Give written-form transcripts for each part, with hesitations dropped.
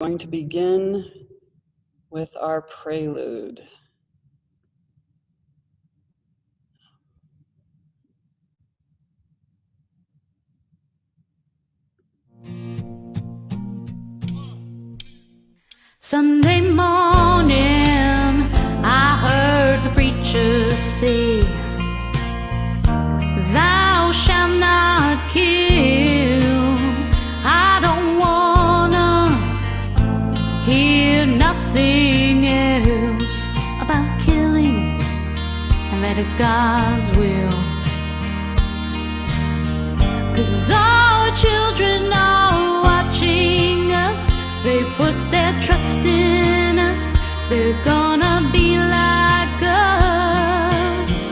Going to begin with our prelude. Sunday morning, I heard the preacher say, "Thou shalt not kill." I don't wanna hear nothing else about killing, and that it's God's will. 'Cause our children are watching us. They put their trust in us. They're gonna be like us.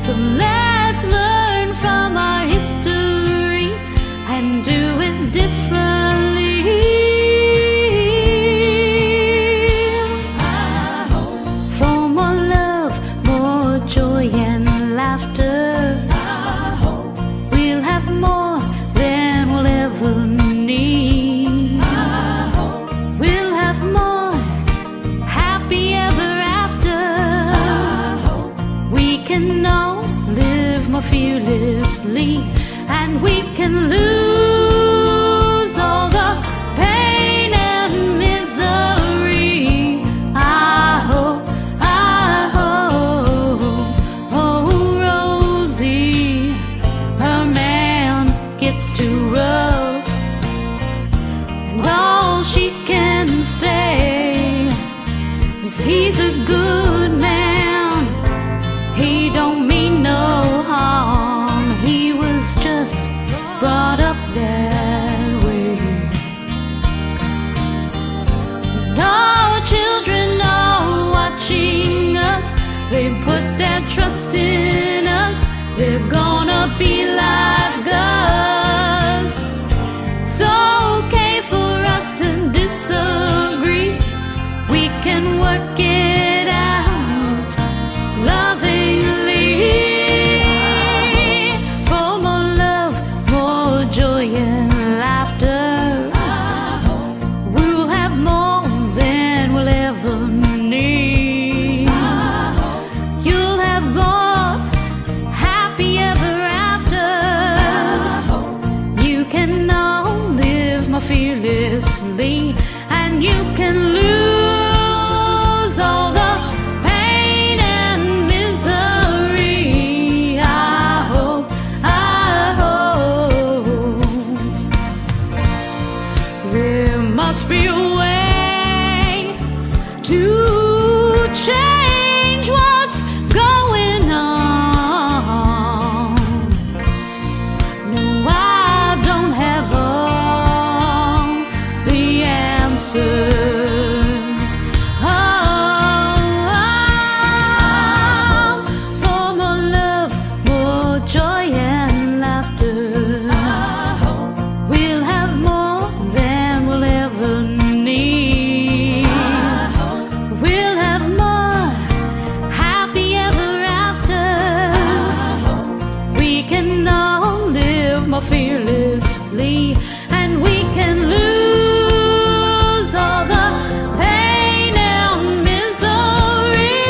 So let's learn from our history and do it differently. I hope for more love, more joy and laughter. I hope we'll have more than we'll ever need. I hope we'll have more happy ever after. I hope we can all live more fearlessly, and we can lose all the pain and misery. I hope, oh Rosie, her man gets too rough, and all she can say is he's a good man. He don't mean no harm. He was just brought up that way. And our children are watching us. They put their trust in us. They're gonna be like us. It's okay for us to disagree. We can work it out lovingly. For more love, more joy and laughter. We'll have more than we'll ever need. You'll have more happy ever afters. You can all live more fearlessly, and you can lose all the pain and misery. I hope there must be a way to change what's going on. No, I don't have all the answers. For more love, more joy and laughter. We'll have more than we'll ever need. We'll have more happy ever afters. We can all live more fearlessly, and we can lose all the pain and misery.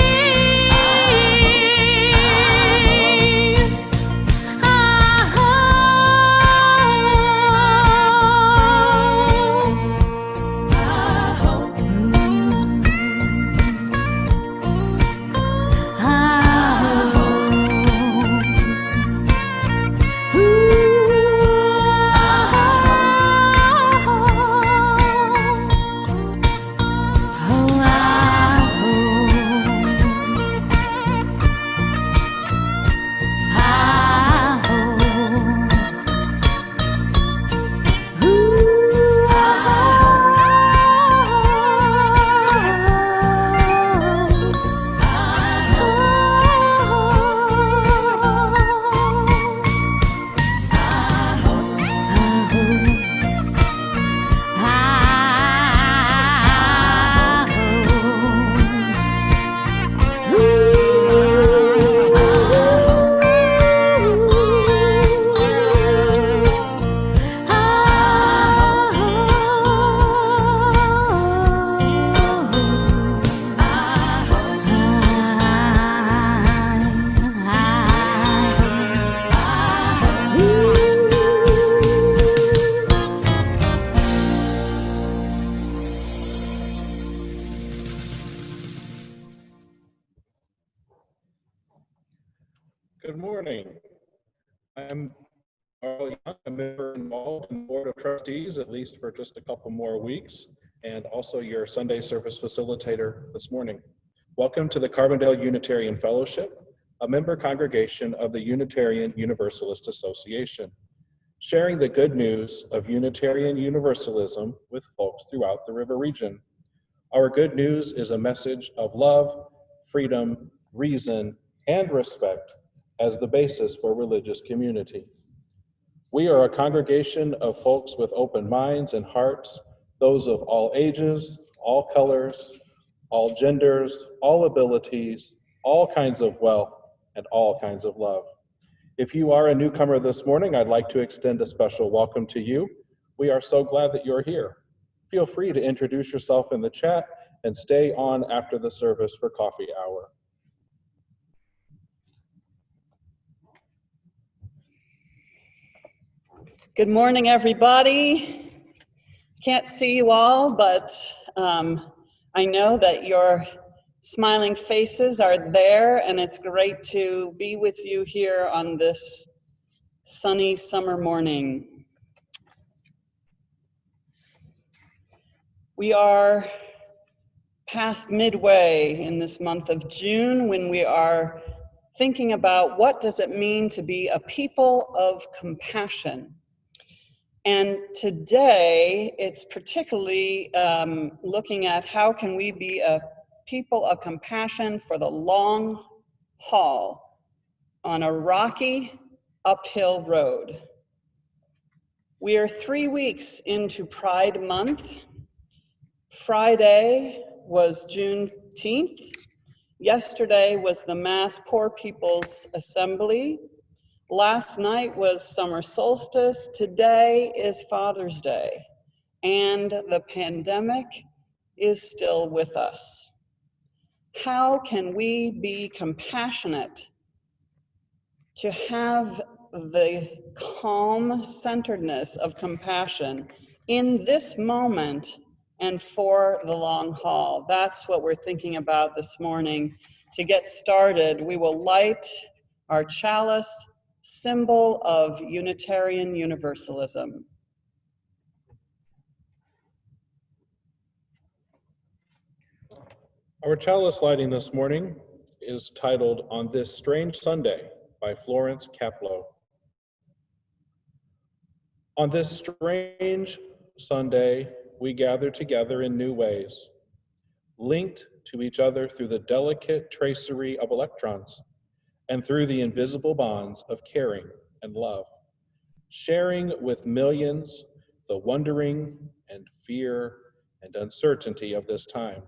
I hope, trustees, at least for just a couple more weeks, and also your Sunday service facilitator this morning. Welcome to the Carbondale Unitarian Fellowship, a member congregation of the Unitarian Universalist Association, sharing the good news of Unitarian Universalism with folks throughout the river region. Our good news is a message of love, freedom, reason, and respect as the basis for religious community. We are a congregation of folks with open minds and hearts, those of all ages, all colors, all genders, all abilities, all kinds of wealth, and all kinds of love. If you are a newcomer this morning, I'd like to extend a special welcome to you. We are so glad that you're here. Feel free to introduce yourself in the chat and stay on after the service for coffee hour. Good morning, everybody. Can't see you all, but I know that your smiling faces are there, and it's great to be with you here on this sunny summer morning. We are past midway in this month of June when we are thinking about what does it mean to be a people of compassion. And today, it's particularly looking at how can we be a people of compassion for the long haul on a rocky uphill road. We are 3 weeks into Pride Month. Friday was Juneteenth. Yesterday was the Mass Poor People's Assembly. Last night was summer solstice. Today is Father's Day, and the pandemic is still with us. How can we be compassionate to have the calm centeredness of compassion in this moment and for the long haul? That's what we're thinking about this morning. To get started, we will light our chalice, symbol of Unitarian Universalism. Our chalice lighting this morning is titled On This Strange Sunday by Florence Kaplow. On this strange Sunday, we gather together in new ways, linked to each other through the delicate tracery of electrons and through the invisible bonds of caring and love, sharing with millions the wondering and fear and uncertainty of this time.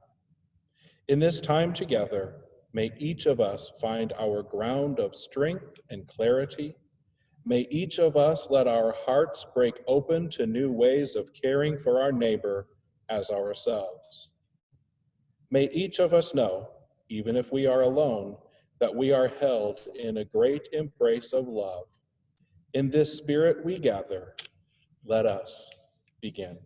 In this time together, may each of us find our ground of strength and clarity. May each of us let our hearts break open to new ways of caring for our neighbor as ourselves. May each of us know, even if we are alone, that we are held in a great embrace of love. In this spirit we gather. Let us begin.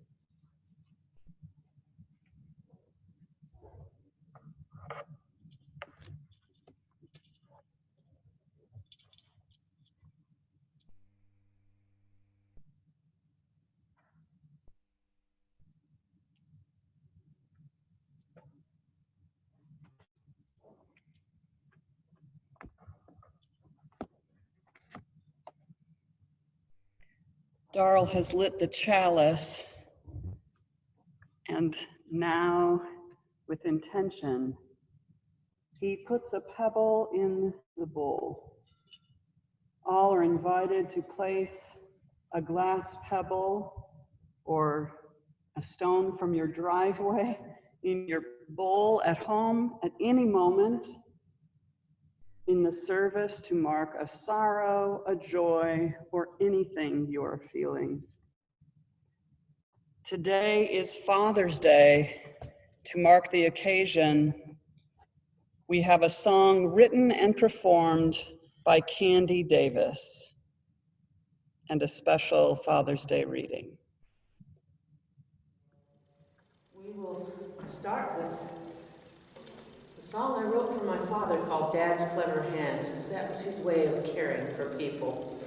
Darl has lit the chalice, and now, with intention, he puts a pebble in the bowl. All are invited to place a glass pebble or a stone from your driveway in your bowl at home at any moment in the service to mark a sorrow, a joy, or anything you're feeling. Today is Father's Day. To mark the occasion, we have a song written and performed by Candy Davis and a special Father's Day reading. We will start with a song I wrote for my father called Dad's Clever Hands, because that was his way of caring for people.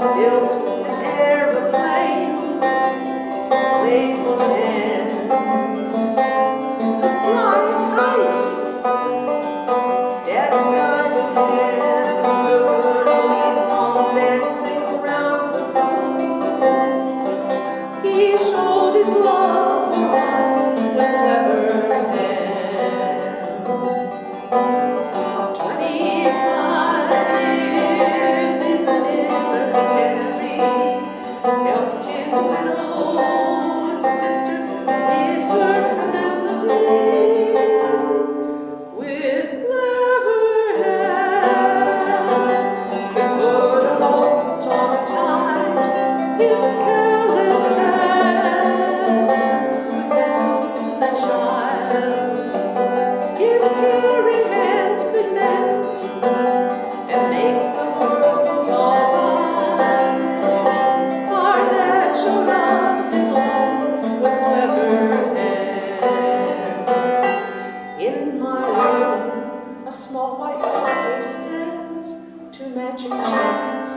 built an aeroplane, his playful hands could fly at height. Dad's garden hand was good, lead romancing around the room. He showed his love for us with clever hands. 25 years in the military, helped his widowed sister raise her family with clever hands. He put a bolt on tight, his careless hands could soothe the child. His caring hands could mend and make the world alright. Our dad showed us his love with clever hands. In my room, a small white fireplace stands, 2 matching chests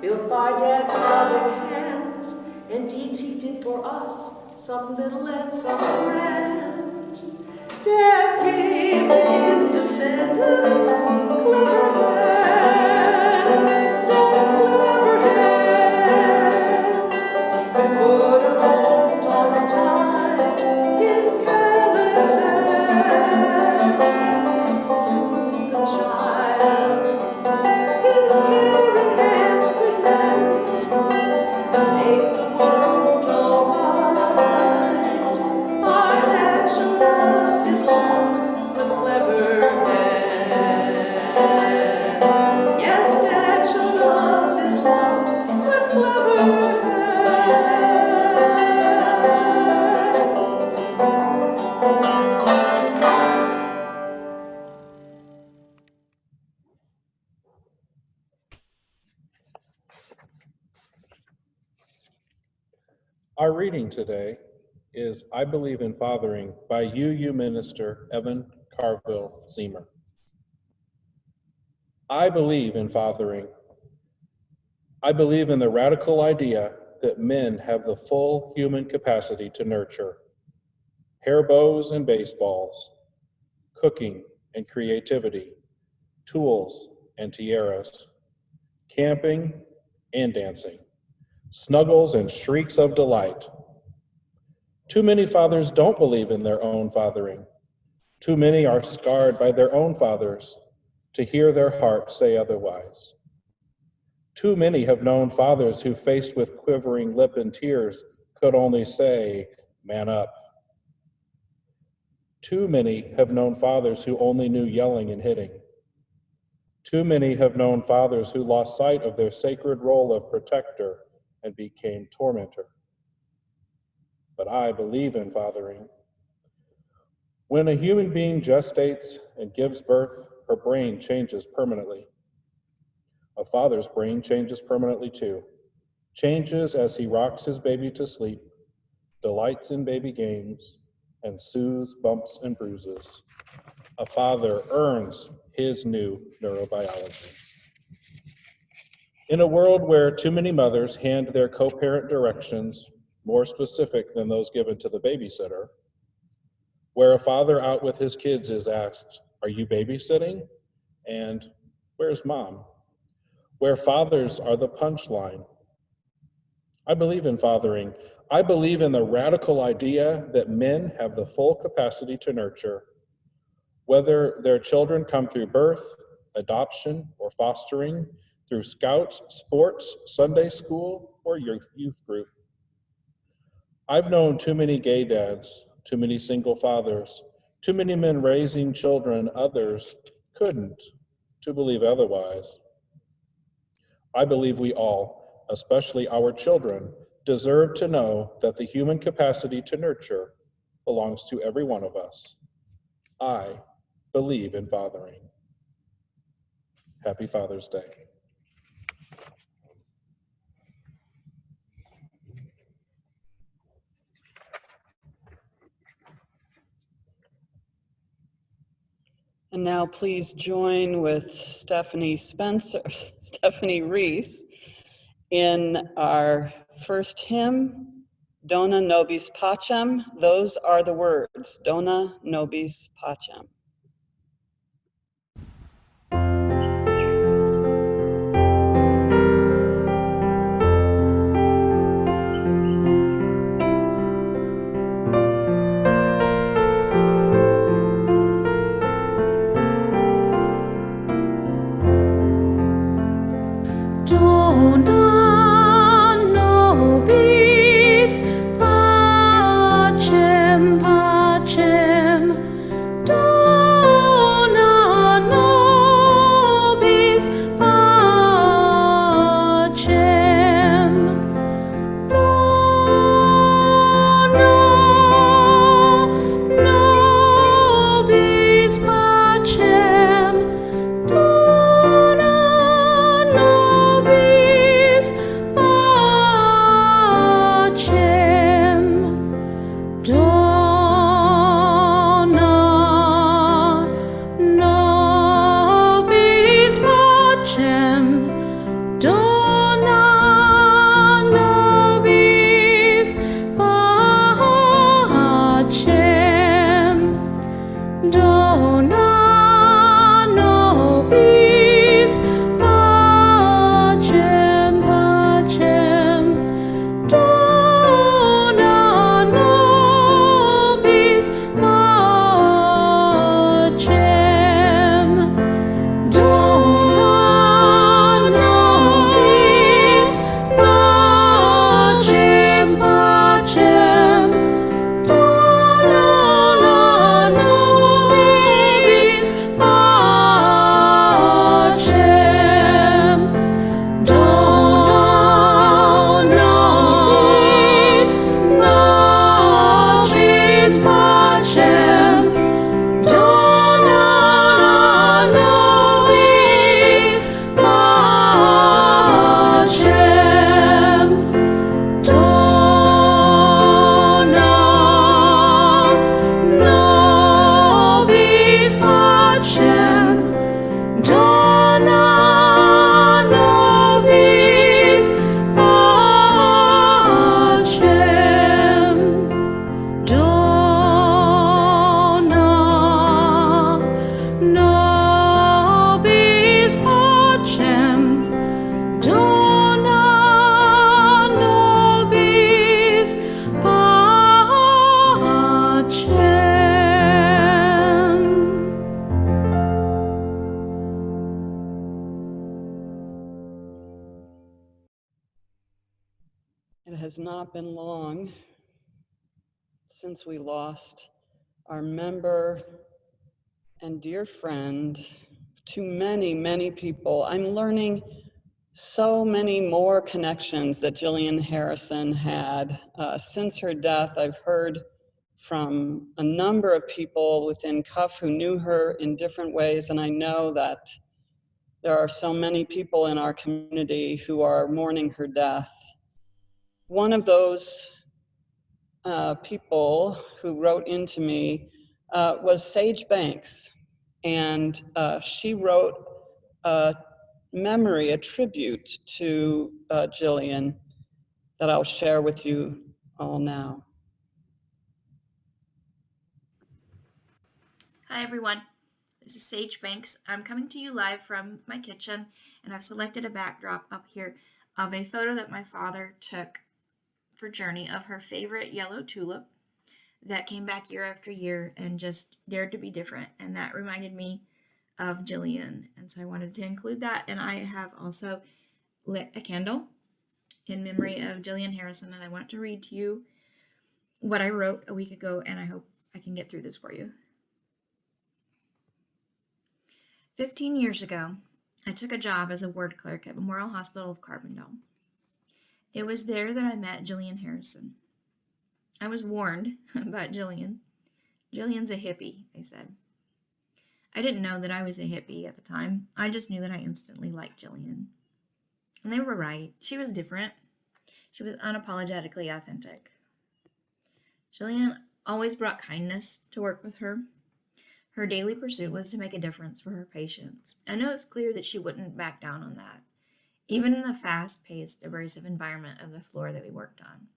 built by Dad's loving hands, and deeds he did for us, some little and some grand. Dad gave to his descendants clever hands, Dad's clever hands. He put a bolt on tight, his careless hands could soothe the child. His caring hands could mend and make the world alright. Our dad showed us his love with clever hands. Yes, Dad showed us his love with clever hands. Our reading today is I Believe in Fathering by UU Minister Evan Carville Zemer. I believe in fathering. I believe in the radical idea that men have the full human capacity to nurture. Hair bows and baseballs, cooking and creativity, tools and tiaras, camping and dancing, snuggles and shrieks of delight. Too many fathers don't believe in their own fathering. Too many are scarred by their own fathers to hear their heart say otherwise. Too many have known fathers who, faced with quivering lip and tears, could only say, "Man up." Too many have known fathers who only knew yelling and hitting. Too many have known fathers who lost sight of their sacred role of protector and became tormentor. But I believe in fathering. When a human being gestates and gives birth, her brain changes permanently. A father's brain changes permanently too. Changes as he rocks his baby to sleep, delights in baby games, and soothes bumps and bruises. A father earns his new neurobiology. In a world where too many mothers hand their co-parent directions more specific than those given to the babysitter, where a father out with his kids is asked, "Are you babysitting?" and "Where's mom?" Where fathers are the punchline. I believe in fathering. I believe in the radical idea that men have the full capacity to nurture, whether their children come through birth, adoption, or fostering, through scouts, sports, Sunday school, or your youth group. I've known too many gay dads, too many single fathers, too many men raising children others couldn't, to believe otherwise. I believe we all, especially our children, deserve to know that the human capacity to nurture belongs to every one of us. I believe in fathering. Happy Father's Day. And now please join with Stephanie Reese In our first hymn, Dona Nobis Pacem, those are the words, Dona Nobis Pacem. Dona nobis pacem, pacem. Dona nobis pacem. Dona nobis pacem. Dona nobis pacem. Dona nobis pacem. Dona nobis pacem. Dona nobis pacem, pacem. Dona nobis pacem. Dona nobis pacem, pacem. Dona nobis pacem. Dona nobis pacem. Dona nobis pacem. Dona nobis pacem. Dona nobis pacem. Dona nobis pacem. Dona nobis pacem. It has not been long since we lost our member and dear friend to many, many people. I'm learning so many more connections that Jillian Harrison had. Since her death, I've heard from a number of people within CUF who knew her in different ways, and I know that there are so many people in our community who are mourning her death. One of those people who wrote into me was Sage Banks, and she wrote a memory, a tribute to Jillian that I'll share with you all now. Hi everyone, this is Sage Banks. I'm coming to you live from my kitchen, and I've selected a backdrop up here of a photo that my father took for Journey of her favorite yellow tulip that came back year after year and just dared to be different, and that reminded me of Jillian, and so I wanted to include that. And I have also lit a candle in memory of Jillian Harrison, and I want to read to you what I wrote a week ago, and I hope I can get through this for you. 15 years ago, I took a job as a ward clerk at Memorial Hospital of Carbondale. It was there that I met Jillian Harrison. I was warned about Jillian. Jillian's a hippie, they said. I didn't know that I was a hippie at the time. I just knew that I instantly liked Jillian. And they were right. She was different. She was unapologetically authentic. Jillian always brought kindness to work with her. Her daily pursuit was to make a difference for her patients. I know it's clear that she wouldn't back down on that. even in the fast-paced, abrasive environment of the floor that we worked on.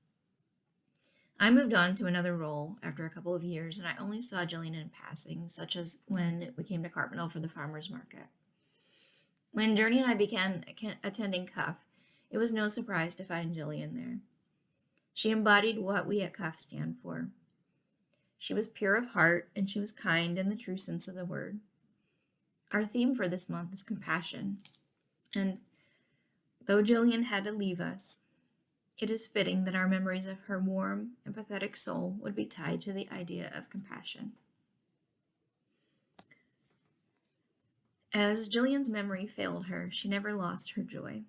I moved on to another role after a couple of years, and I only saw Jillian in passing, such as when we came to Carbondale for the farmers market. When Journey and I began attending CUF, it was no surprise to find Jillian there. She embodied what we at CUF stand for. She was pure of heart, and she was kind in the true sense of the word. Our theme for this month is compassion, and though Jillian had to leave us, it is fitting that our memories of her warm, empathetic soul would be tied to the idea of compassion. As Jillian's memory failed her, she never lost her joy.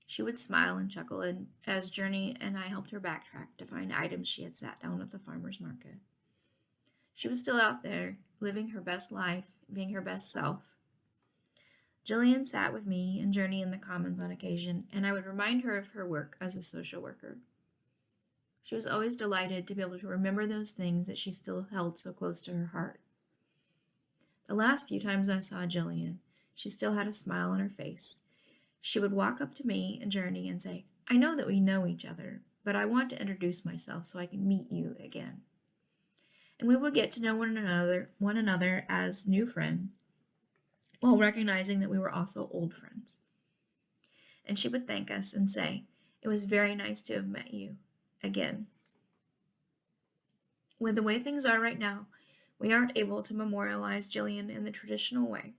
She would smile and chuckle as Journey and I helped her backtrack to find items she had sat down at the farmer's market. She was still out there, living her best life, being her best self. Jillian sat with me and Journey in the Commons on occasion, and I would remind her of her work as a social worker. She was always delighted to be able to remember those things that she still held so close to her heart. The last few times I saw Jillian, she still had a smile on her face. She would walk up to me and Journey and say, "I know that we know each other, but I want to introduce myself so I can meet you again." And we would get to know one another as new friends, while recognizing that we were also old friends. And she would thank us and say, "It was very nice to have met you again." With the way things are right now, we aren't able to memorialize Jillian in the traditional way.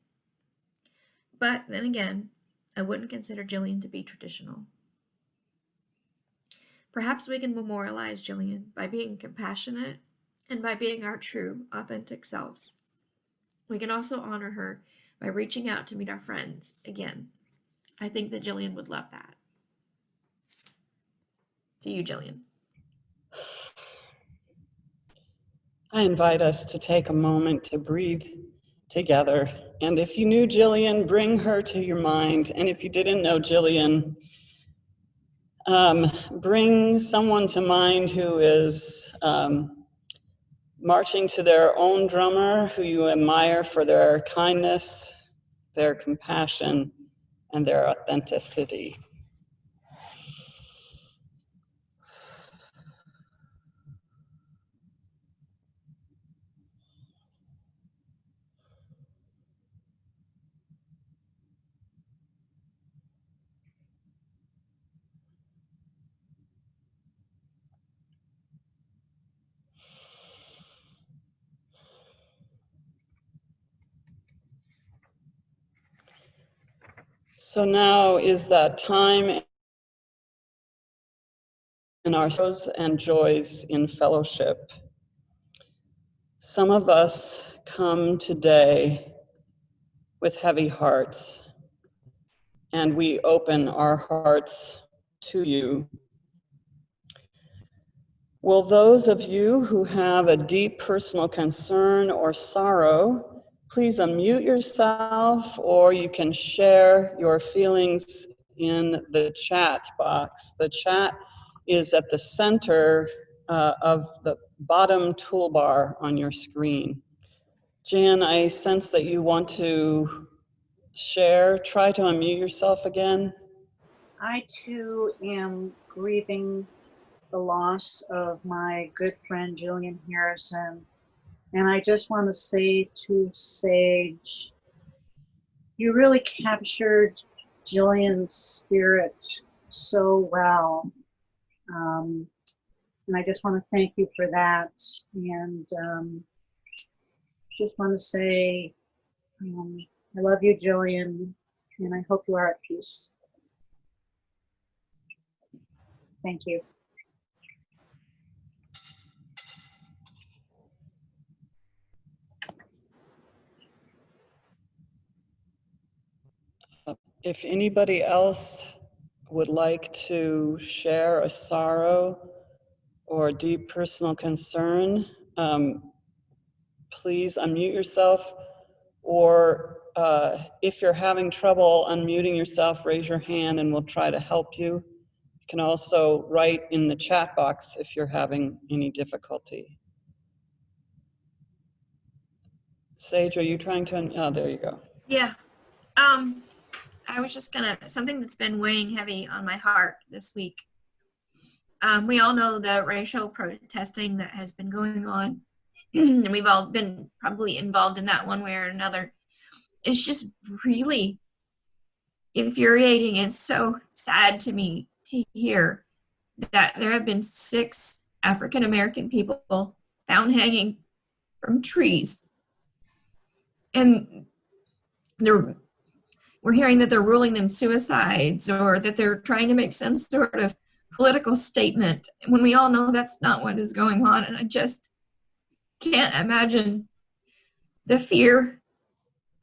But then again, I wouldn't consider Jillian to be traditional. Perhaps we can memorialize Jillian by being compassionate and by being our true, authentic selves. We can also honor her by reaching out to meet our friends again. I think that Jillian would love that. To you, Jillian. I invite us to take a moment to breathe together. And if you knew Jillian, bring her to your mind. And if you didn't know Jillian, bring someone to mind who is marching to their own drummer, who you admire for their kindness, their compassion, and their authenticity. So now is that time in our sorrows and joys in fellowship. Some of us come today with heavy hearts, and we open our hearts to you. Will those of you who have a deep personal concern or sorrow, please unmute yourself, or you can share your feelings in the chat box. The chat is at the center of the bottom toolbar on your screen. Jan, I sense that you want to share. Try to unmute yourself again. I too am grieving the loss of my good friend Jillian Harrison. And I just want to say to Sage, you really captured Jillian's spirit so well. And I just want to thank you for that. And just want to say, I love you, Jillian, and I hope you are at peace. Thank you. If anybody else would like to share a sorrow or a deep personal concern, please unmute yourself, or if you're having trouble unmuting yourself, raise your hand and we'll try to help you. You can also write in the chat box if you're having any difficulty. Sage, are you trying to, oh, there you go. Yeah. I was just gonna, something that's been weighing heavy on my heart this week. We all know the racial protesting that has been going on, and we've all been probably involved in that one way or another. It's just really infuriating and so sad to me to hear that there have been 6 African American people found hanging from trees. And we're hearing that they're ruling them suicides, or that they're trying to make some sort of political statement, when we all know that's not what is going on. And I just can't imagine the fear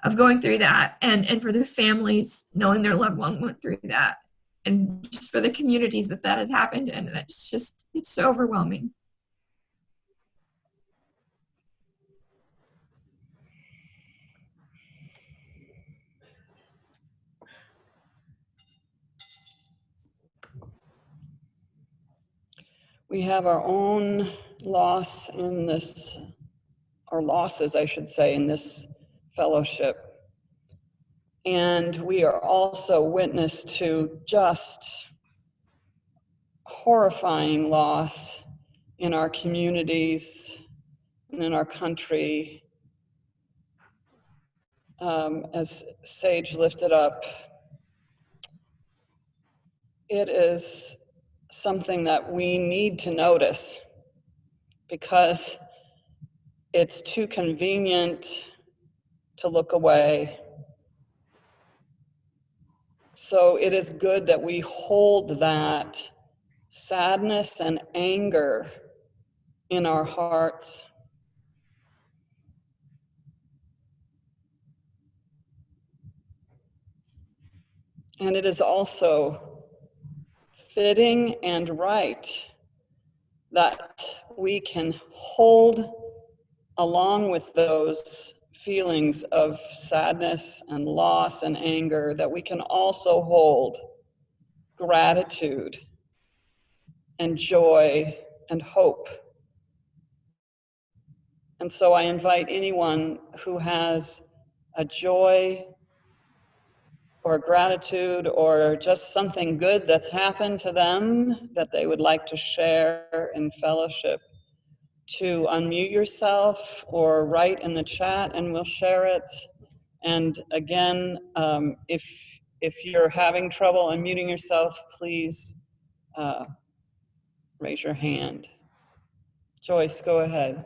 of going through that, and for the families knowing their loved one went through that, and just for the communities that has happened. And it's so overwhelming. We have our own loss in this, or losses, I should say, in this fellowship. And we are also witness to just horrifying loss in our communities and in our country. As Sage lifted up, it is something that we need to notice, because it's too convenient to look away. So it is good that we hold that sadness and anger in our hearts. And it is also fitting and right that we can hold, along with those feelings of sadness and loss and anger, that we can also hold gratitude and joy and hope. And so I invite anyone who has a joy or gratitude or just something good that's happened to them that they would like to share in fellowship, to unmute yourself or write in the chat and we'll share it. And again, if you're having trouble unmuting yourself, please raise your hand. Joyce, go ahead.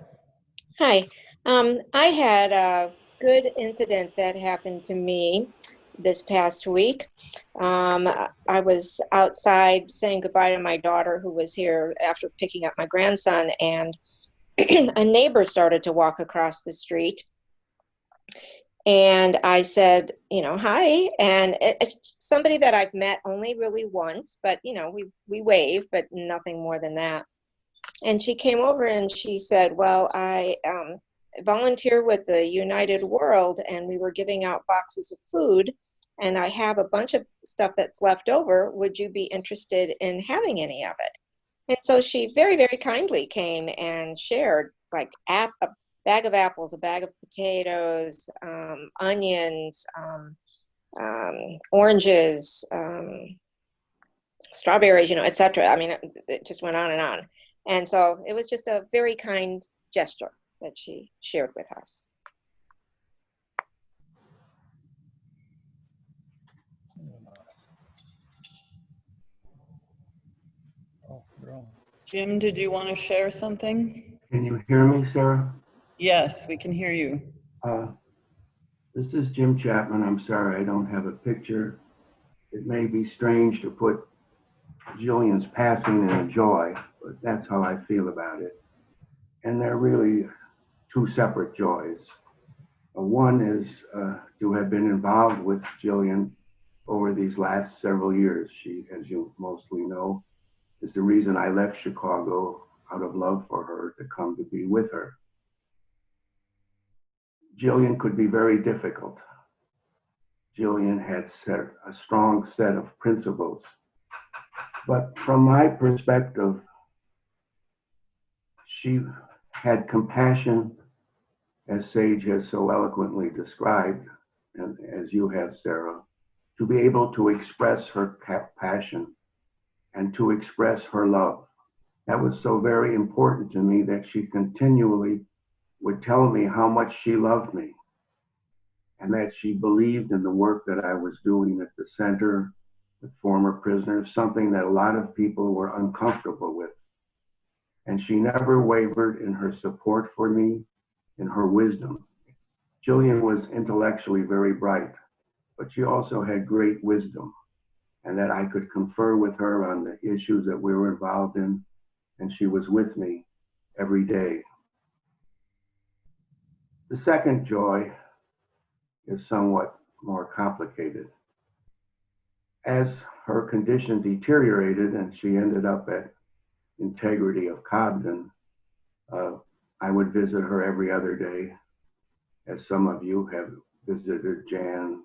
Hi. I had a good incident that happened to me this past week. I was outside saying goodbye to my daughter, who was here after picking up my grandson, and a neighbor started to walk across the street. And I said, hi. And it's somebody that I've met only really once, but, we wave, but nothing more than that. And she came over and she said, well, I volunteer with the United World, and we were giving out boxes of food, and I have a bunch of stuff that's left over. Would you be interested in having any of it? And so she very, very kindly came and shared like a bag of apples, a bag of potatoes, onions, oranges, strawberries, etc. I mean, it just went on and on. And so it was just a very kind gesture that she shared with us. Jim, did you want to share something? Can you hear me, Sarah? Yes, we can hear you. This is Jim Chapman. I'm sorry I don't have a picture. It may be strange to put Jillian's passing in a joy, but that's how I feel about it. And they're really two separate joys. One is to have been involved with Jillian over these last several years. She, as you mostly know, is the reason I left Chicago out of love for her to come to be with her. Jillian could be very difficult. Jillian had set a strong set of principles. But from my perspective, she had compassion, as Sage has so eloquently described, and as you have, Sarah, to be able to express her passion and to express her love. That was so very important to me that she continually would tell me how much she loved me and that she believed in the work that I was doing at the center with former prisoners, something that a lot of people were uncomfortable with. And she never wavered in her support for me, in her wisdom. Jillian was intellectually very bright, but she also had great wisdom, and that I could confer with her on the issues that we were involved in, and she was with me every day. The second joy is somewhat more complicated. As her condition deteriorated and she ended up at Integrity of Cobden, I would visit her every other day, as some of you have visited Jan,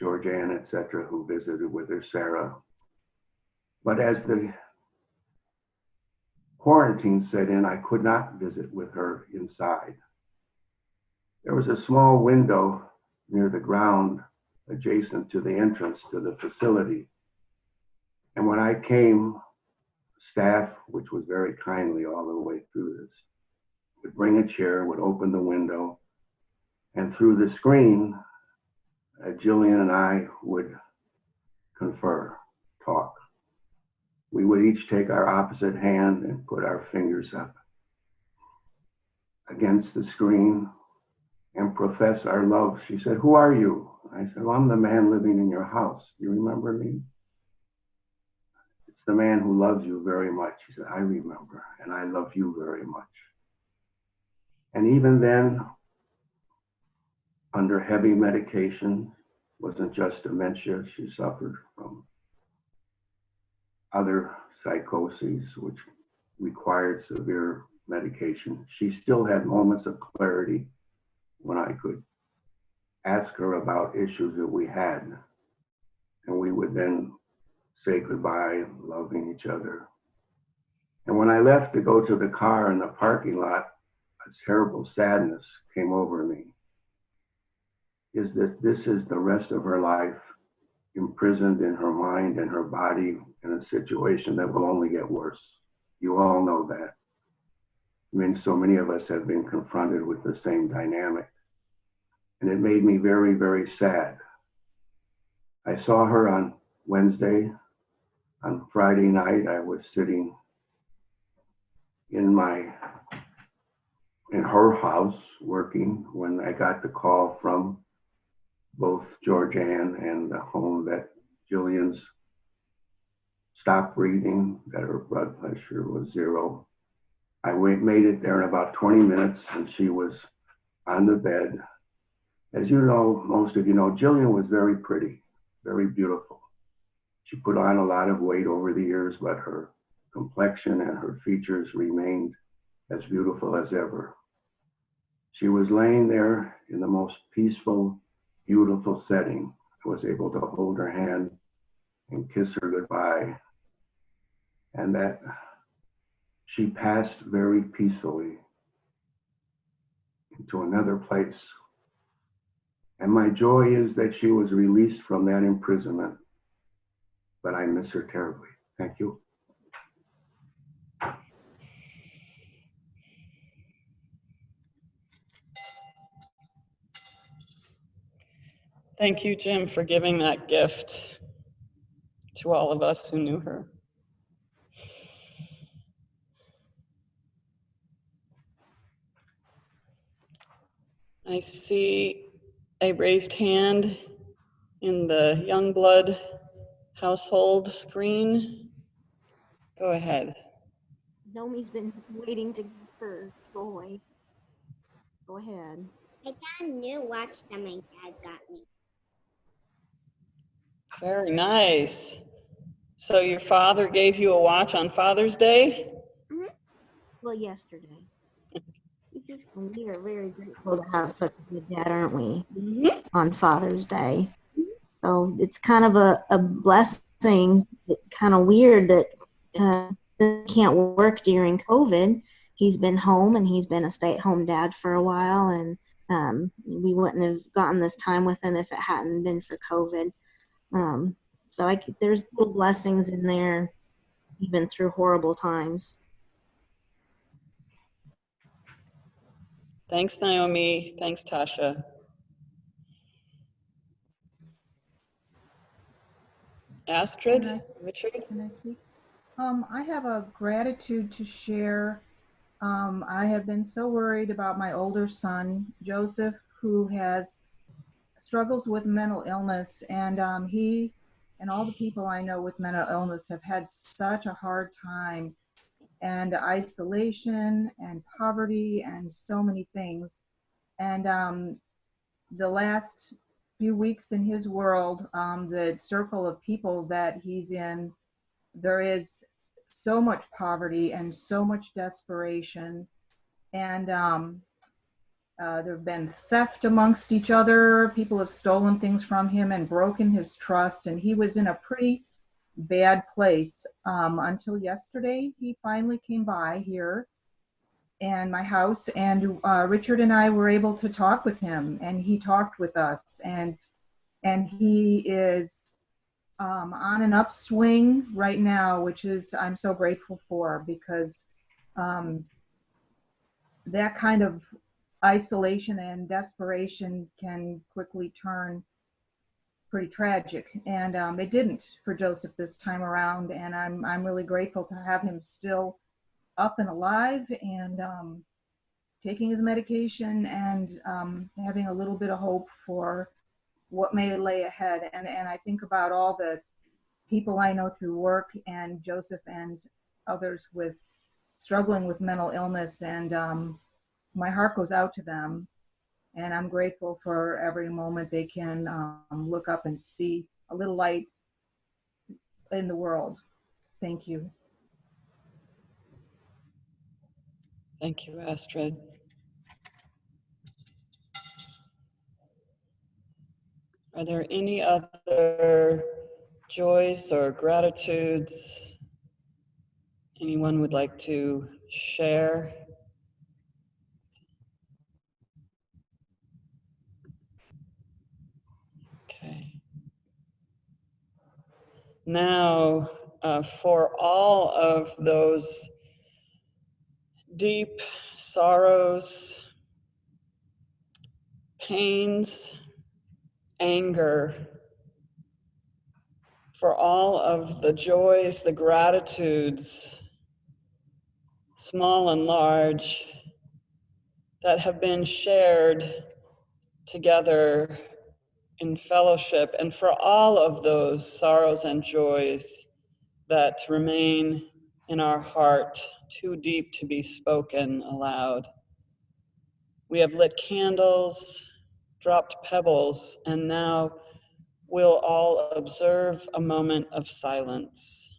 Georgianne, etc., who visited with her, Sarah. But as the quarantine set in, I could not visit with her inside. There was a small window near the ground adjacent to the entrance to the facility. And when I came, staff, which was very kindly all the way through this, would bring a chair, would open the window, and through the screen, Jillian and I would confer, talk. We would each take our opposite hand and put our fingers up against the screen and profess our love. She said, "Who are you?" I said, "Well, I'm the man living in your house. You remember me?" "It's the man who loves you very much." She said, "I remember, and I love you very much." And even then, under heavy medication, wasn't just dementia, she suffered from other psychoses, which required severe medication. She still had moments of clarity when I could ask her about issues that we had. And we would then say goodbye, loving each other. And when I left to go to the car in the parking lot, a terrible sadness came over me. Is that this is the rest of her life imprisoned in her mind and her body in a situation that will only get worse. You all know that. I mean, so many of us have been confronted with the same dynamic. And it made me very, very sad. I saw her on Wednesday. On Friday night, I was sitting in her house working when I got the call from both Georgianne and the home that Jillian's stopped breathing, that her blood pressure was 0. I made it there in about 20 minutes and she was on the bed. As you know, most of you know, Jillian was very pretty, very beautiful. She put on a lot of weight over the years, but her complexion and her features remained as beautiful as ever. She was laying there in the most peaceful, beautiful setting. I was able to hold her hand and kiss her goodbye, and that she passed very peacefully into another place. And my joy is that she was released from that imprisonment, but I miss her terribly. Thank you. Thank you, Jim, for giving that gift to all of us who knew her. I see a raised hand in the Youngblood household screen. Go ahead. Nomi's been waiting to for Joy. Go ahead. I got a new watch that my dad got me. Very nice. So your father gave you a watch on Father's Day? Mm-hmm. Well, yesterday. We are very grateful to have such a good dad, aren't we? Mm-hmm. On Father's Day. So it's kind of a blessing. It's kind of weird that he can't work during COVID. He's been home and he's been a stay-at-home dad for a while, and we wouldn't have gotten this time with him if it hadn't been for COVID. So there's little blessings in there, even through horrible times. Thanks, Naomi. Thanks, Tasha. Astrid, Can Richard? I speak? I have a gratitude to share. I have been so worried about my older son, Joseph, who has struggles with mental illness, and he and all the people I know with mental illness have had such a hard time, and isolation and poverty and so many things. And the last few weeks in his world, the circle of people that he's in, there is so much poverty and so much desperation. And there have been theft amongst each other. People have stolen things from him and broken his trust. And he was in a pretty bad place until yesterday. He finally came by here and my house, and Richard and I were able to talk with him, and he talked with us, and he is on an upswing right now, which is I'm so grateful for, because that kind of isolation and desperation can quickly turn pretty tragic, and it didn't for Joseph this time around, and I'm really grateful to have him still up and alive and taking his medication and having a little bit of hope for what may lay ahead. And I think about all the people I know through work and Joseph and others with struggling with mental illness, and my heart goes out to them, and I'm grateful for every moment they can look up and see a little light in the world. Thank you. Thank you, Astrid. Are there any other joys or gratitudes anyone would like to share? Okay. Now, for all of those deep sorrows, pains, anger, for all of the joys, the gratitudes, small and large, that have been shared together in fellowship, and for all of those sorrows and joys that remain in our heart, too deep to be spoken aloud. We have lit candles, dropped pebbles, and now we'll all observe a moment of silence.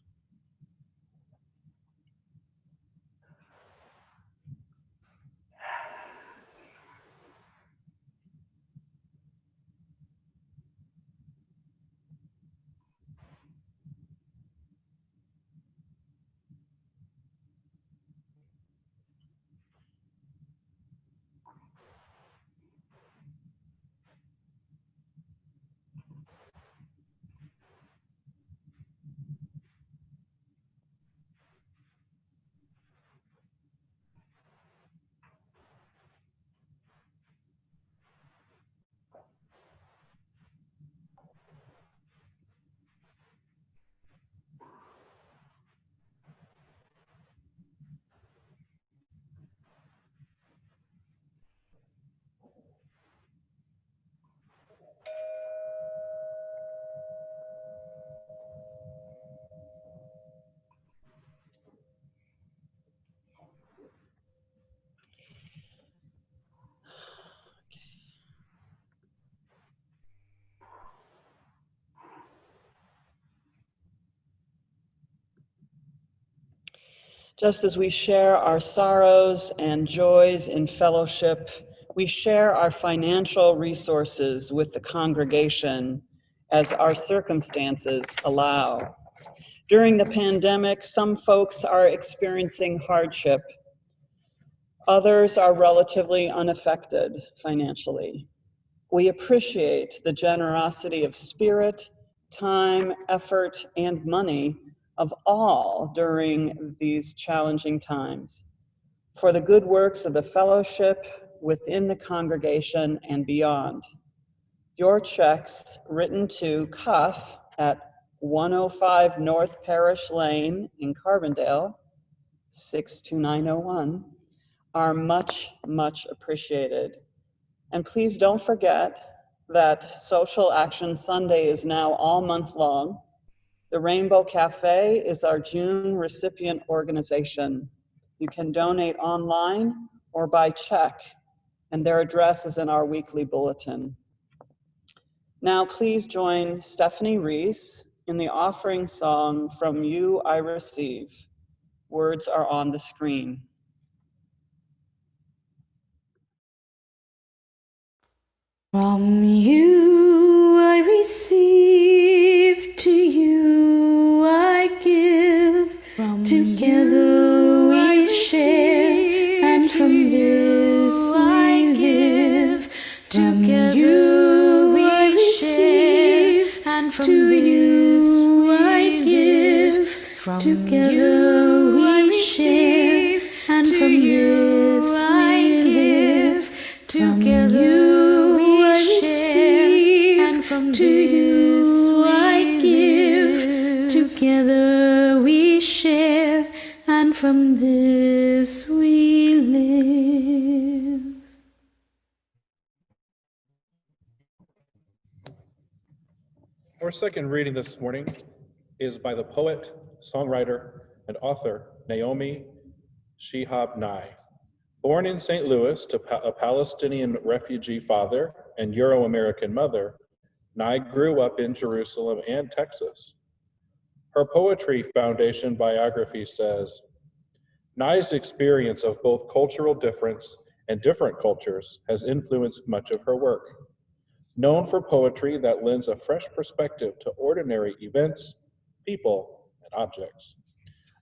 Just as we share our sorrows and joys in fellowship, we share our financial resources with the congregation as our circumstances allow. During the pandemic, some folks are experiencing hardship. Others are relatively unaffected financially. We appreciate the generosity of spirit time, effort, and money of all during these challenging times for the good works of the fellowship within the congregation and beyond. Your checks written to Cuff at 105 North Parish Lane in Carbondale, 62901, are much, much appreciated. And please don't forget that Social Action Sunday is now all month long. The Rainbow Cafe is our June recipient organization. You can donate online or by check, and their address is in our weekly bulletin. Now please join Stephanie Reese in the offering song, From You I Receive. Words are on the screen. From you I receive, to you I give. Together we share, and from this I give. Together we receive, and from this I give. Together we receive, and from this I give. Together we receive, and from this I give. Together we share, and from this we live. Our second reading this morning is by the poet, songwriter, and author Naomi Shihab Nye. Born in St. Louis to a Palestinian refugee father and Euro-American mother, Nye grew up in Jerusalem and Texas. Her Poetry Foundation biography says, Nye's experience of both cultural difference and different cultures has influenced much of her work. Known for poetry that lends a fresh perspective to ordinary events, people, and objects.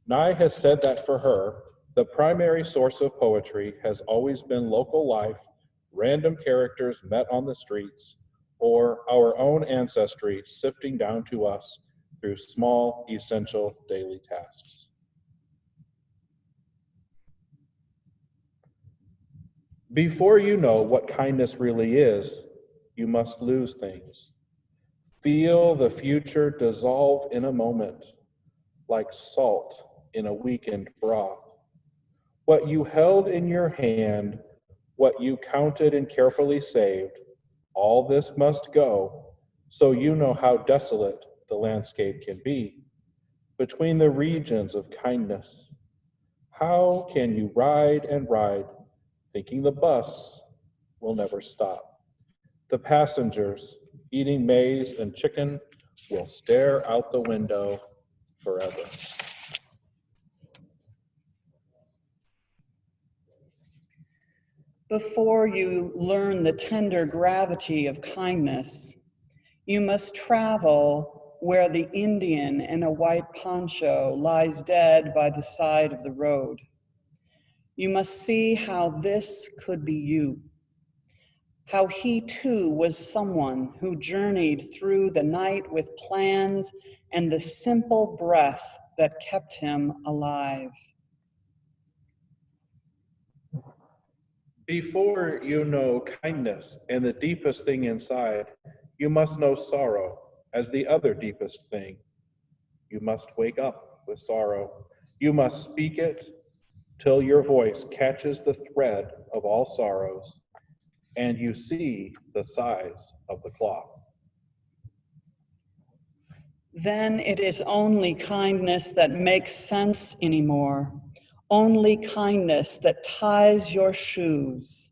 Nye has said that for her, the primary source of poetry has always been local life, random characters met on the streets, or our own ancestry sifting down to us through small, essential daily tasks. Before you know what kindness really is, you must lose things. Feel the future dissolve in a moment, like salt in a weakened broth. What you held in your hand, what you counted and carefully saved, all this must go, so you know how desolate the landscape can be. Between the regions of kindness, how can you ride and ride, thinking the bus will never stop? The passengers, eating maize and chicken, will stare out the window forever. Before you learn the tender gravity of kindness, you must travel where the Indian in a white poncho lies dead by the side of the road. You must see how this could be you, how he too was someone who journeyed through the night with plans and the simple breath that kept him alive. Before you know kindness and the deepest thing inside, you must know sorrow as the other deepest thing. You must wake up with sorrow. You must speak it till your voice catches the thread of all sorrows and you see the size of the cloth. Then it is only kindness that makes sense anymore. Only kindness that ties your shoes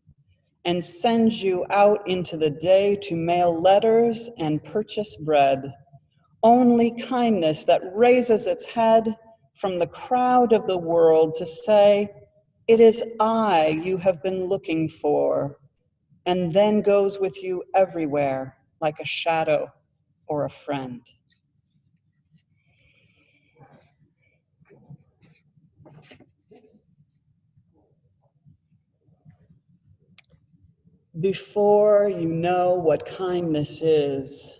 and sends you out into the day to mail letters and purchase bread. Only kindness that raises its head from the crowd of the world to say, "It is I you have been looking for," and then goes with you everywhere like a shadow or a friend. Before you know what kindness is,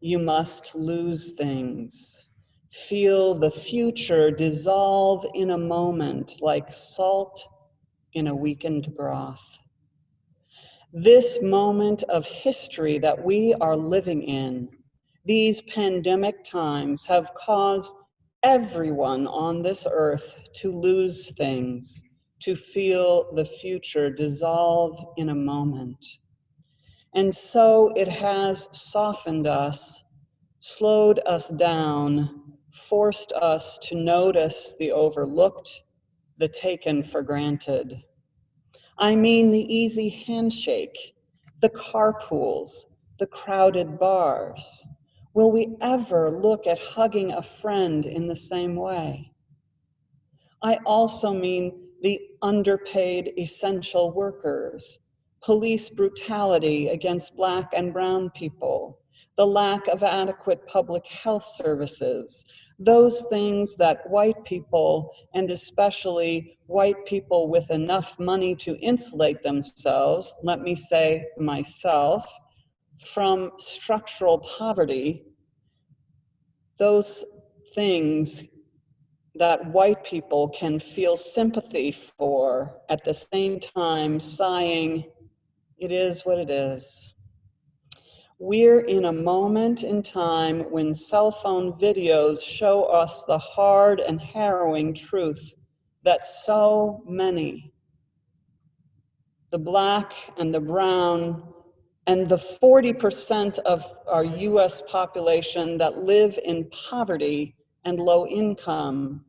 You must lose things. Feel the future dissolve in a moment like salt in a weakened broth. This moment of history that we are living in, these pandemic times, have caused everyone on this earth to lose things, to feel the future dissolve in a moment. And so it has softened us, slowed us down, forced us to notice the overlooked, the taken for granted. I mean the easy handshake, the carpools, the crowded bars. Will we ever look at hugging a friend in the same way? I also mean the underpaid essential workers, police brutality against Black and brown people, the lack of adequate public health services, those things that white people, and especially white people with enough money to insulate themselves, let me say myself, from structural poverty, those things that white people can feel sympathy for, at the same time sighing, it is what it is. We're in a moment in time when cell phone videos show us the hard and harrowing truths that so many, the Black and the brown, and the 40% of our US population that live in poverty and low income,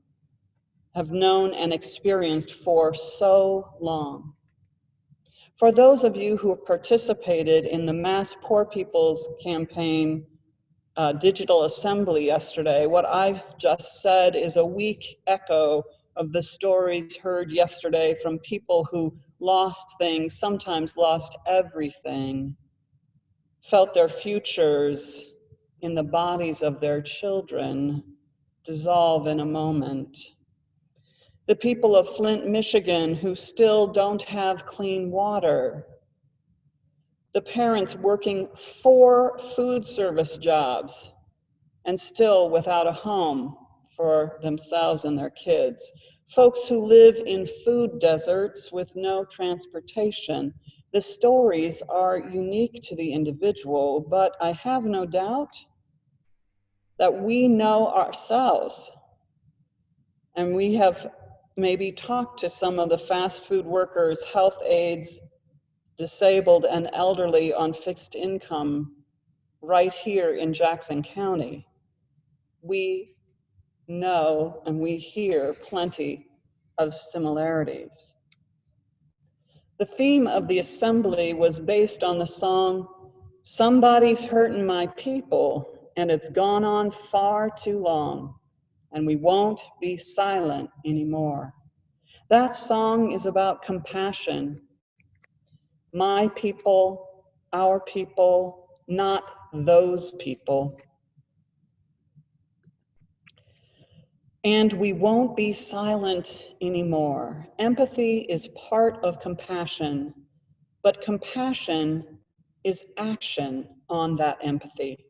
have known and experienced for so long. For those of you who have participated in the Mass Poor People's Campaign digital assembly yesterday, what I've just said is a weak echo of the stories heard yesterday from people who lost things, sometimes lost everything, felt their futures in the bodies of their children dissolve in a moment. The people of Flint, Michigan, who still don't have clean water. The parents working 4 food service jobs and still without a home for themselves and their kids. Folks who live in food deserts with no transportation. The stories are unique to the individual, but I have no doubt that we know ourselves, and we have maybe talked to some of the fast food workers, health aides, disabled and elderly on fixed income right here in Jackson County. We know and we hear plenty of similarities. The theme of the assembly was based on the song, "Somebody's Hurting My People, and it's gone on far too long, and we won't be silent anymore." That song is about compassion. My people, our people, not those people. And we won't be silent anymore. Empathy is part of compassion, but compassion is action on that empathy.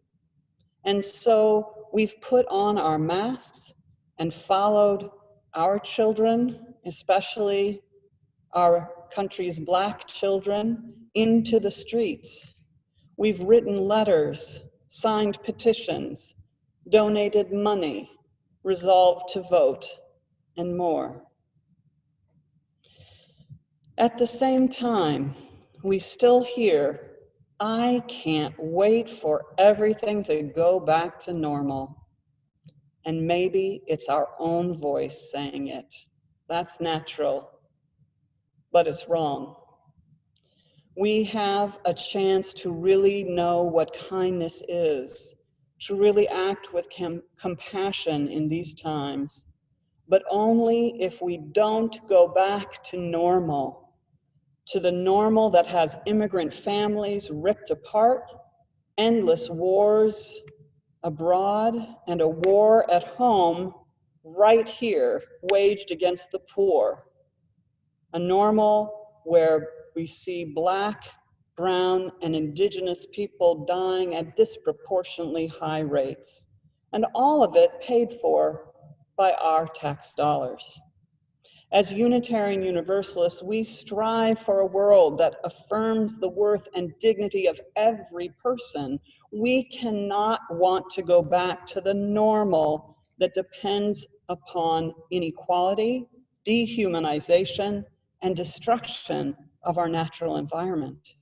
And so we've put on our masks and followed our children, especially our country's Black children, into the streets. We've written letters, signed petitions, donated money, resolved to vote, and more. At the same time, we still hear, "I can't wait for everything to go back to normal." And maybe it's our own voice saying it. That's natural, but it's wrong. We have a chance to really know what kindness is, to really act with compassion in these times, but only if we don't go back to normal, to the normal that has immigrant families ripped apart, endless wars abroad, and a war at home right here waged against the poor. A normal where we see Black, brown, and indigenous people dying at disproportionately high rates, and all of it paid for by our tax dollars. As Unitarian Universalists, we strive for a world that affirms the worth and dignity of every person. We cannot want to go back to the normal that depends upon inequality, dehumanization, and destruction of our natural environment.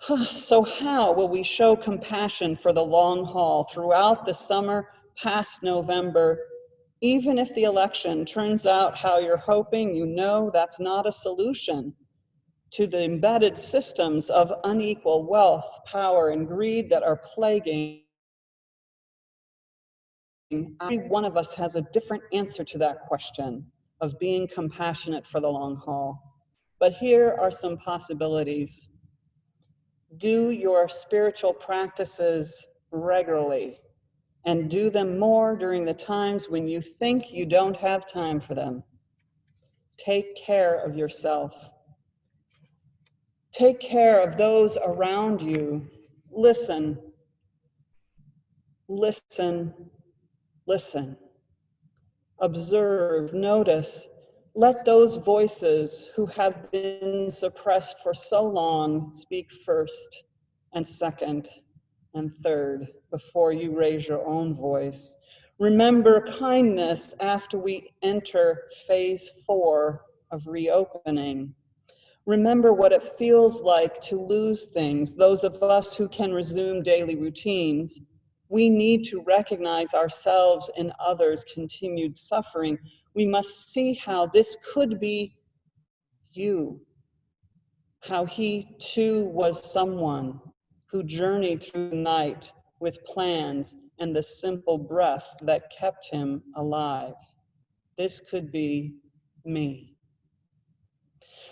So how will we show compassion for the long haul throughout the summer past November? Even if the election turns out how you're hoping, you know that's not a solution to the embedded systems of unequal wealth, power, and greed that are plaguing. Every one of us has a different answer to that question of being compassionate for the long haul. But here are some possibilities. Do your spiritual practices regularly, and do them more during the times when you think you don't have time for them. Take care of yourself. Take care of those around you. Listen, listen, listen. Observe, notice. Let those voices who have been suppressed for so long speak first and second and third before you raise your own voice. Remember kindness after we enter phase 4 of reopening. Remember what it feels like to lose things. Those of us who can resume daily routines, we need to recognize ourselves and others' continued suffering. We must see how this could be you, how he too was someone who journeyed through the night with plans and the simple breath that kept him alive. This could be me.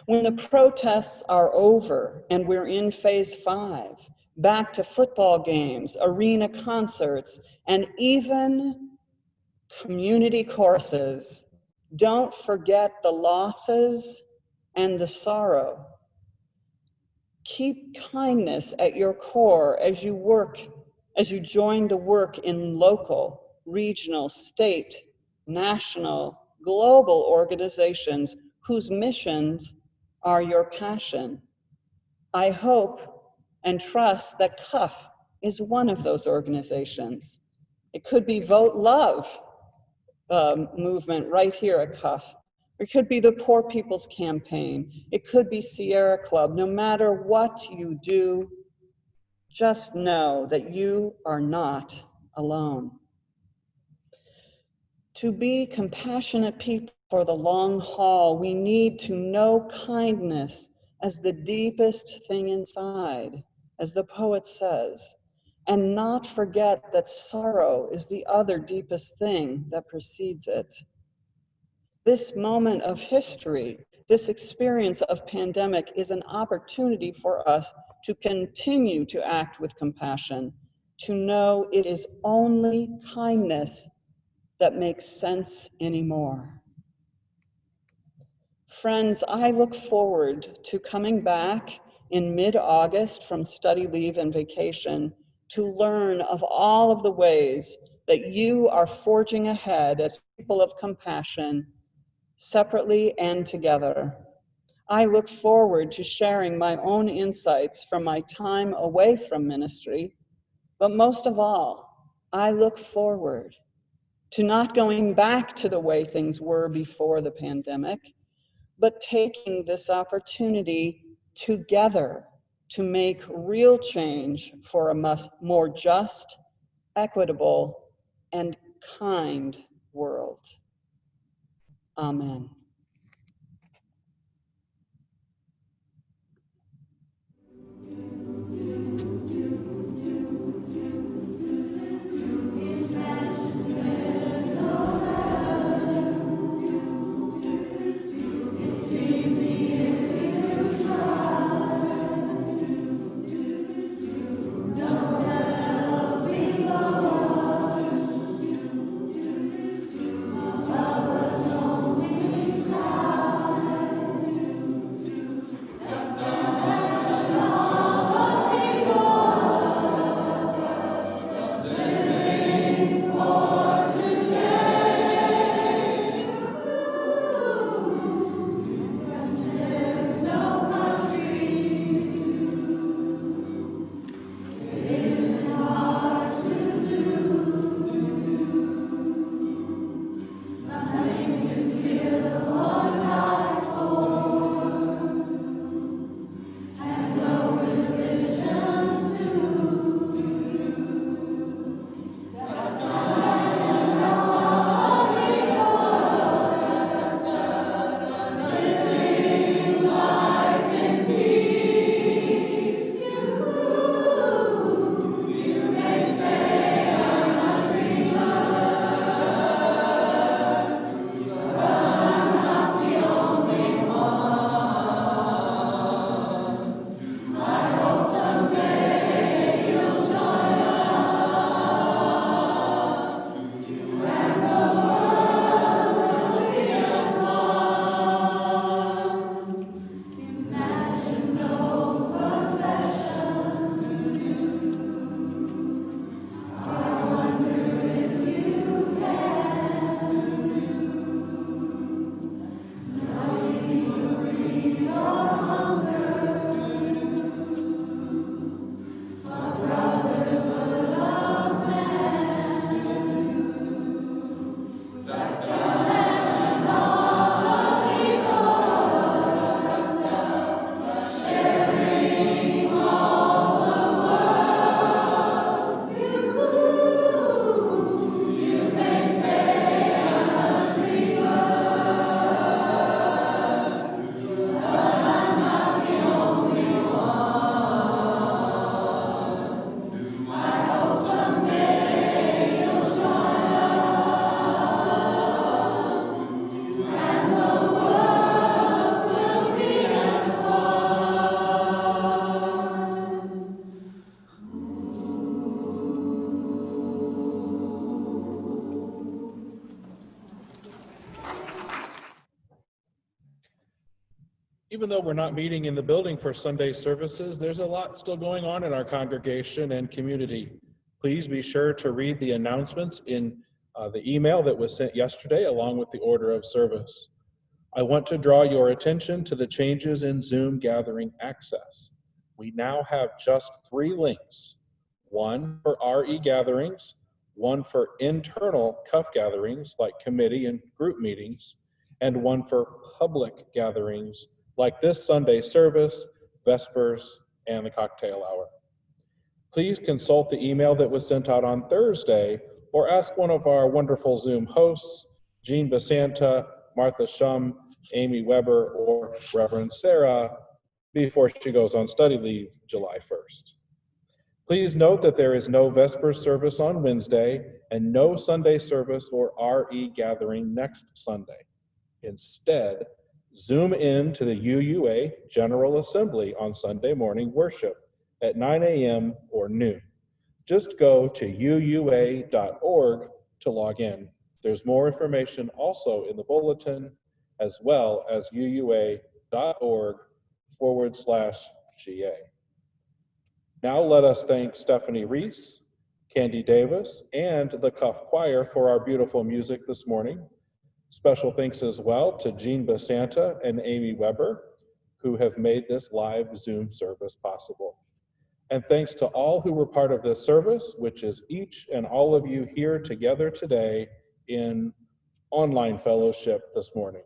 When the protests are over and we're in phase 5, back to football games, arena concerts, and even community choruses, don't forget the losses and the sorrow. Keep kindness at your core as you join the work in local, regional, state, national, global organizations whose missions are your passion. I hope and trust that CUF is one of those organizations. It could be Vote Love movement right here at CUF. It could be the Poor People's Campaign. It could be Sierra Club. No matter what you do, just know that you are not alone. To be compassionate people for the long haul, we need to know kindness as the deepest thing inside, as the poet says, and not forget that sorrow is the other deepest thing that precedes it. This moment of history, this experience of pandemic is an opportunity for us to continue to act with compassion, to know it is only kindness that makes sense anymore. Friends, I look forward to coming back in mid-August from study leave and vacation to learn of all of the ways that you are forging ahead as people of compassion, separately and together. I look forward to sharing my own insights from my time away from ministry, but most of all, I look forward to not going back to the way things were before the pandemic, but taking this opportunity together to make real change for a more just, equitable, and kind world. Amen. Even though we're not meeting in the building for Sunday services, there's a lot still going on in our congregation and community. Please be sure to read the announcements in the email that was sent yesterday along with the order of service. I want to draw your attention to the changes in Zoom gathering access. We now have just 3 links, one for RE gatherings, one for internal CUF gatherings like committee and group meetings, and one for public gatherings like this Sunday service, Vespers, and the cocktail hour. Please consult the email that was sent out on Thursday or ask one of our wonderful Zoom hosts, Jean Basanta, Martha Shum, Amy Weber, or Reverend Sarah, before she goes on study leave July 1st. Please note that there is no Vespers service on Wednesday and no Sunday service or RE gathering next Sunday. Instead, Zoom in to the UUA General Assembly on Sunday morning worship at 9 a.m. or noon. Just go to uua.org to log in. There's more information also in the bulletin, as well as uua.org/GA. Now let us thank Stephanie Reese, Candy Davis, and the CUF Choir for our beautiful music this morning. Special thanks as well to Jean Basanta and Amy Weber, who have made this live Zoom service possible. And thanks to all who were part of this service, which is each and all of you here together today in online fellowship this morning.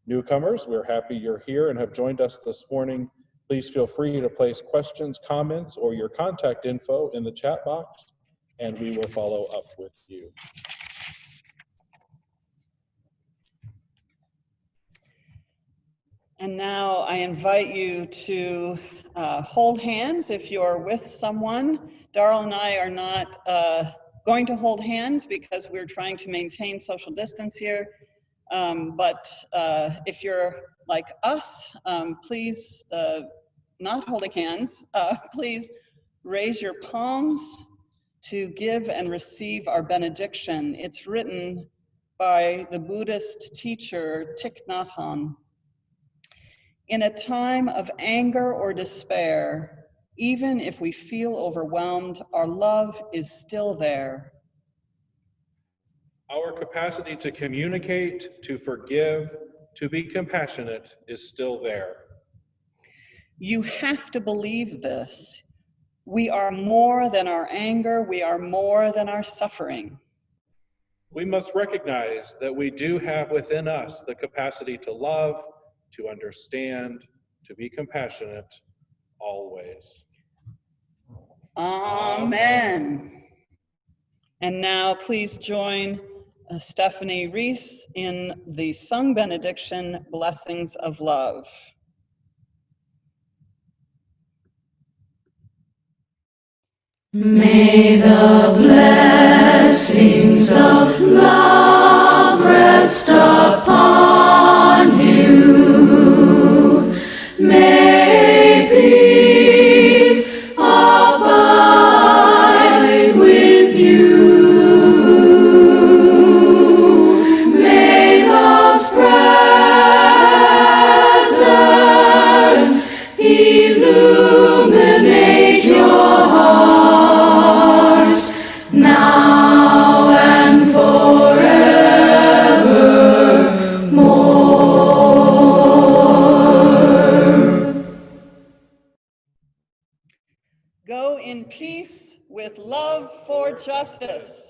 Newcomers, we're happy you're here and have joined us this morning. Please feel free to place questions, comments, or your contact info in the chat box, and we will follow up with you. And now I invite you to hold hands if you're with someone. Darl and I are not going to hold hands because we're trying to maintain social distance here. But if you're like us, please, not holding hands, please raise your palms to give and receive our benediction. It's written by the Buddhist teacher Thich Nhat Hanh. In a time of anger or despair, even if we feel overwhelmed, our love is still there. Our capacity to communicate, to forgive, to be compassionate is still there. You have to believe this. We are more than our anger. We are more than our suffering. We must recognize that we do have within us the capacity to love, to understand, to be compassionate, always. Amen. And now please join Stephanie Reese in the sung benediction, Blessings of Love. May the blessings of love rest upon you. May peace abide with you. May Love's presence illuminate your heart now and forevermore. Go in peace with love for justice.